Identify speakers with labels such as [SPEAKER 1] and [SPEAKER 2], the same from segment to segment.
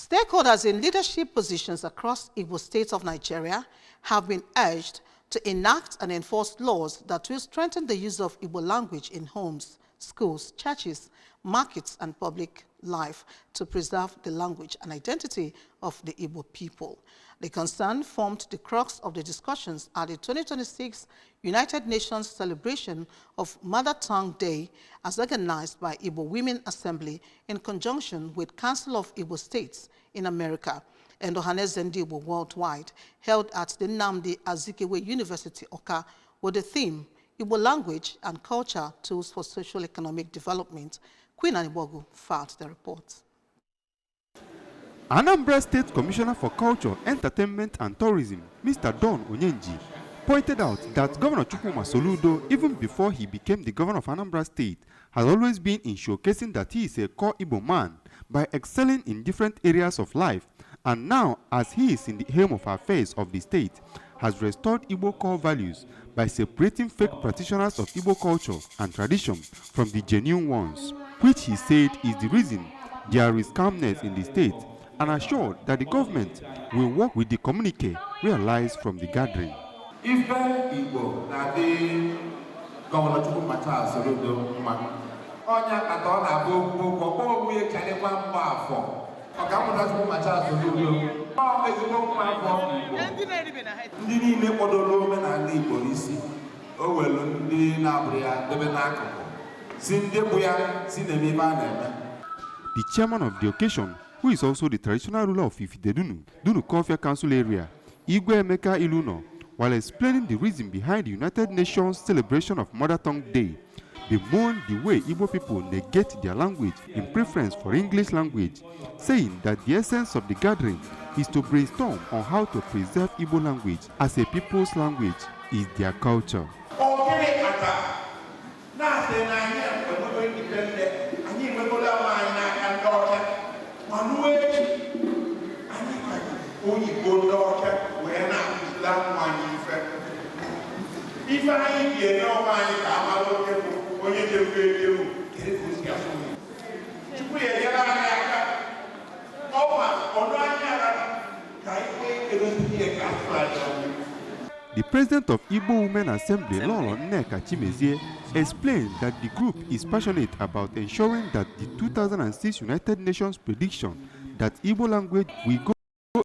[SPEAKER 1] Stakeholders in leadership positions across Igbo states of Nigeria have been urged to enact and enforce laws that will strengthen the use of Igbo language in homes, schools, churches, markets, and public life to preserve the language and identity of the Igbo people. The concern formed the crux of the discussions at the 2026 United Nations celebration of Mother Tongue Day as organized by Igbo Women Assembly in conjunction with Council of Igbo States in America and Ohaneze Ndi Igbo Worldwide, held at the Nnamdi Azikiwe University, Awka, with the theme Igbo Language and Culture Tools for Social-Economic Development. Queen Anibogu filed the report.
[SPEAKER 2] Anambra State Commissioner for Culture, Entertainment and Tourism, Mr. Don Onyenji, pointed out that Governor Chukwuma Soludo, even before he became the governor of Anambra State, has always been in showcasing that he is a core Igbo man by excelling in different areas of life, and now, as he is in the helm of affairs of the state, has restored Igbo core values by separating fake practitioners of Igbo culture and tradition from the genuine ones, which he said is the reason there is calmness in the state, and assured that the government will work with the communique realized from the gathering.
[SPEAKER 3] If Igbo na the Governor Chukwuma Soludo onya kata na bo ko we chale kwa mbafo okamuda Chukwuma Soludo o ezigbo mbafo ndị niile kwadoro omenala Igbo isi o welu ndị na-abụrụ ya debe n'akụkụ si ndị bụ ya si na-eme ebe a na-eme.
[SPEAKER 2] The chairman of the occasion, who is also the traditional ruler of Ifidedunu, Dunu Kofia Council area, Igwe Emeka Iluno, while explaining the reason behind the United Nations celebration of Mother Tongue Day, bemoaned the way Igbo people negate their language in preference for English language, saying that the essence of the gathering is to brainstorm on how to preserve Igbo language as a people's language is their culture. The president of Igbo Women Assembly, Lolo Nneka Chimezie, explained that the group is passionate about ensuring that the 2006 United Nations prediction that Igbo language will go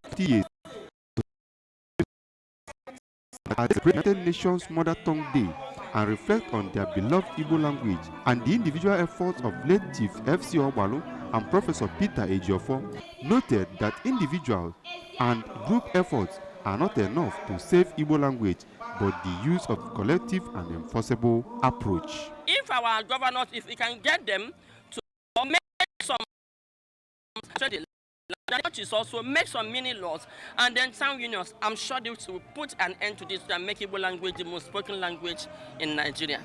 [SPEAKER 2] 50 years at the United Nations Mother Tongue Day and reflect on their beloved Igbo language, and the individual efforts of late Chief F.C. Obalu and Professor Peter Ejiofor noted that individual and group efforts are not enough to save Igbo language, but the use of collective and enforceable approach.
[SPEAKER 4] If our governors, if we can get them to make some is also make some mini laws and then some unions, I'm sure they will put an end to this and make Igbo language the most spoken language in Nigeria.